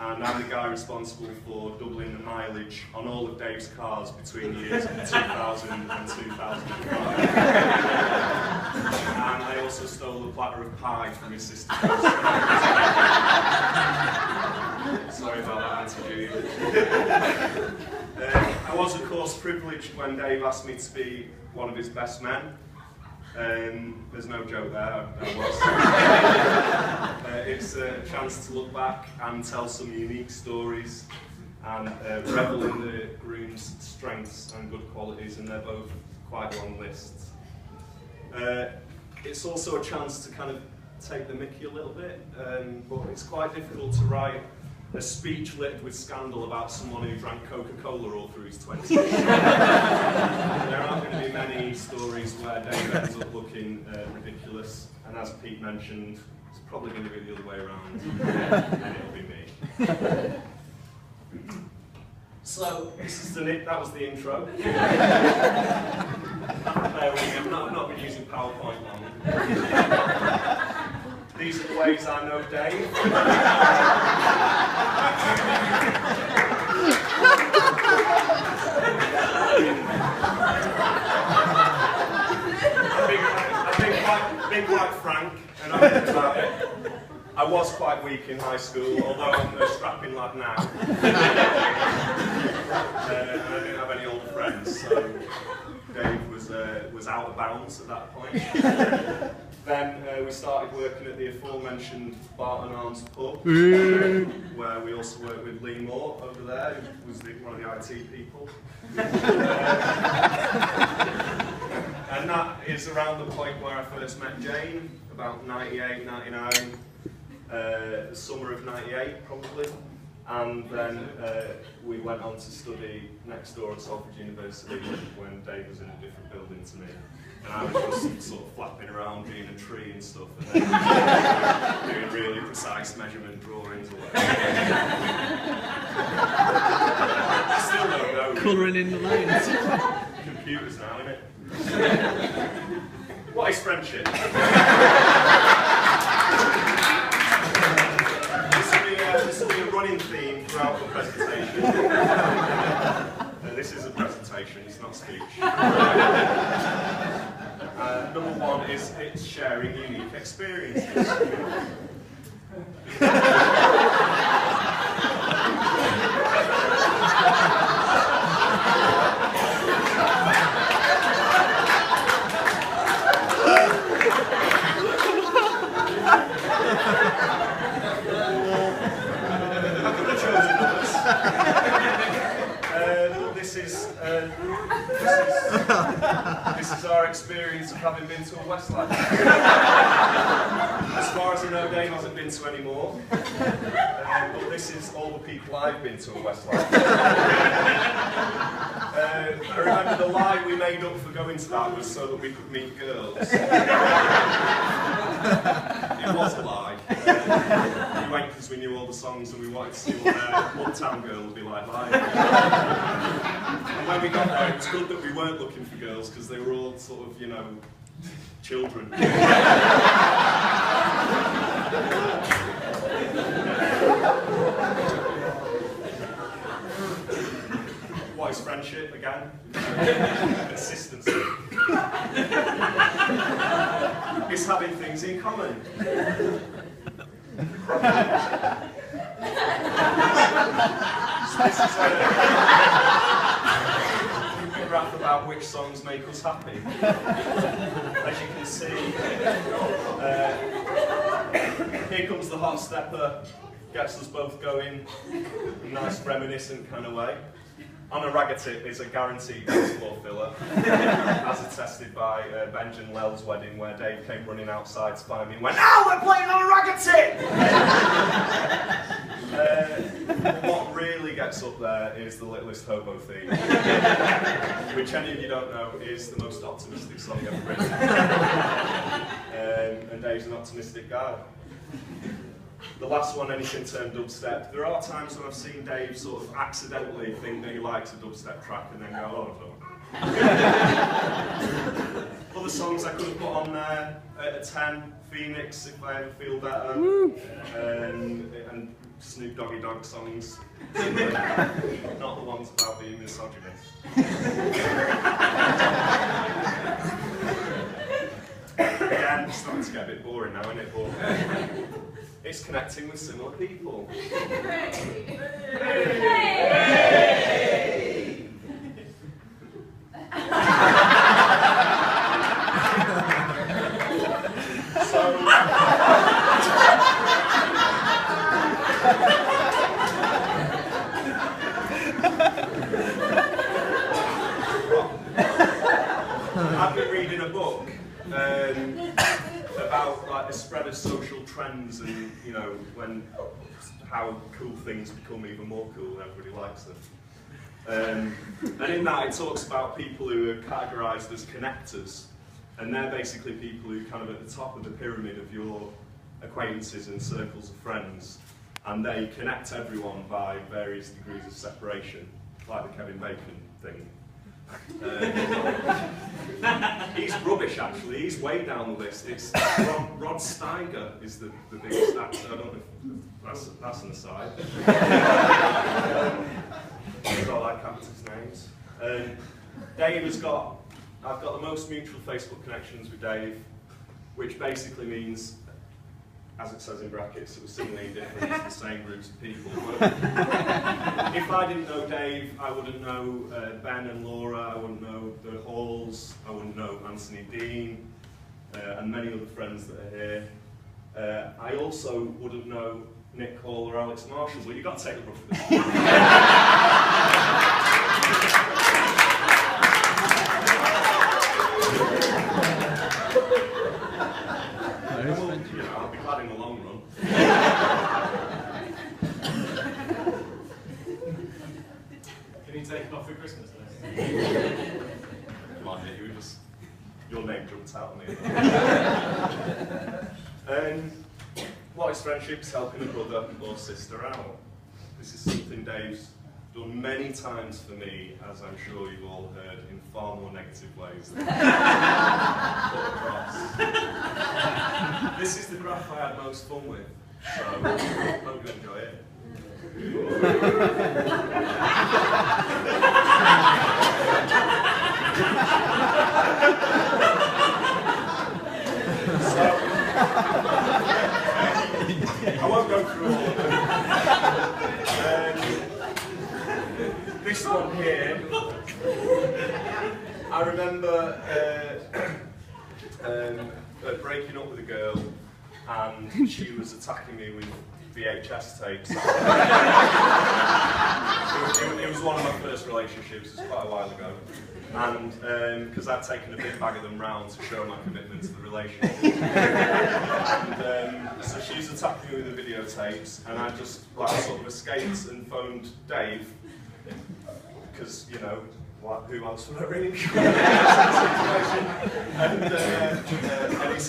and I'm the guy responsible for doubling the mileage on all of Dave's cars between the years of 2000 and 2005. And I also stole a platter of pie from his sister. Sorry about that, Auntie Judy. I was, of course, privileged when Dave asked me to be one of his best men. There's no joke there, I was. It's a chance to look back and tell some unique stories and revel in the groom's strengths and good qualities, and they're both quite long lists. It's also a chance to kind of take the mickey a little bit, but it's quite difficult to write a speech littered with scandal about someone who drank Coca-Cola all through his 20s. There aren't going to be many stories where Dave ends up looking ridiculous, and as Pete mentioned, it's probably going to be the other way around, and it'll be me. So, that was the intro. I've not been using PowerPoint long. These are the ways I know Dave. I've been quite frank and open about it. I was quite weak in high school, although I'm a strapping lad now. And I didn't have any older friends, so Dave was out of bounds at that point. Then we started working at the aforementioned Barton Arms pub, where we also worked with Lee Moore over there, who was one of the IT people. And that is around the point where I first met Jane, about 98, 99, the summer of 98 probably. And then we went on to study next door at Salford University when Dave was in a different building to me. And I was just sort of flapping around being a tree and stuff, and then doing really precise measurement drawings or whatever. I still don't know. Colouring in the lines. Computers now, innit? What is friendship? This will be a running theme throughout the presentation. This is a presentation, it's not speech. Number one is it's sharing unique experiences. This is our experience of having been to a Westlife. As far as I know, Dave hasn't been to any more. But this is all the people I've been to a Westlife. I remember the lie we made up for going to that was so that we could meet girls. It was a lie. We went because we knew all the songs and we wanted to see what Uptown Girl would be like live. And when we got there, it was good that we weren't looking for girls because they were all sort of, you know, children. What is friendship again? Consistency. It's having things in common. This is a graph about which songs make us happy. As you can see, here comes the Hot Stepper, gets us both going in a nice reminiscent kind of way. On a Ragga Tip is a guaranteed dance floor filler, as attested by Benjamin Lell's wedding, where Dave came running outside to find me and went, "Now we're playing on a Ragga Tip!" What really gets up there is the Littlest Hobo theme, which any of you don't know is the most optimistic song ever written. And Dave's an optimistic guy. The last one, Anything Turned Dubstep. There are times when I've seen Dave sort of accidentally think that he likes a dubstep track and then go, "Oh, I don't." Other songs I could have put on there, at a 10, Phoenix, If I Ever Feel Better, and Snoop Doggy Dogg songs, not the ones about being misogynist. Yeah, it's starting to get a bit boring now, isn't it? But it's connecting with similar people. I've been reading a book about like the spread of social trends and how cool things become even more cool and everybody likes them. And in that it talks about people who are categorised as connectors, and they're basically people who kind of at the top of the pyramid of your acquaintances and circles of friends, and they connect everyone by various degrees of separation, like the Kevin Bacon thing. He's rubbish actually, he's way down the list. It's Rod Steiger is the biggest actor. I don't know if that's an aside. I don't like actors' names. Dave has got, I've got the most mutual Facebook connections with Dave, which basically means, as it says in brackets, it was similarly different to the same groups of people. But if I didn't know Dave, I wouldn't know Ben and Laura, I wouldn't know the Halls, I wouldn't know Anthony Dean, and many other friends that are here. I also wouldn't know Nick Hall or Alex Marshall, but you've got to take the brunt for this. I'll be glad in the long run. Can you take it off for Christmas then? Come on, Nick, your name jumped out at me. What is friendship? It's helping a brother or sister out. This is something Dave's done many times for me, as I'm sure you've all heard, in far more negative ways than put across. This is the graph I had most fun with, so hope you enjoy it. I won't go through all of them. This one here, I remember breaking up with a girl, and she was attacking me with VHS tapes. It was one of my first relationships, it was quite a while ago. And because I'd taken a big bag of them round to show my commitment to the relationship. And so she's attacking me with the videotapes, and I just sort of escaped and phoned Dave, because, who else would I ring? And he said,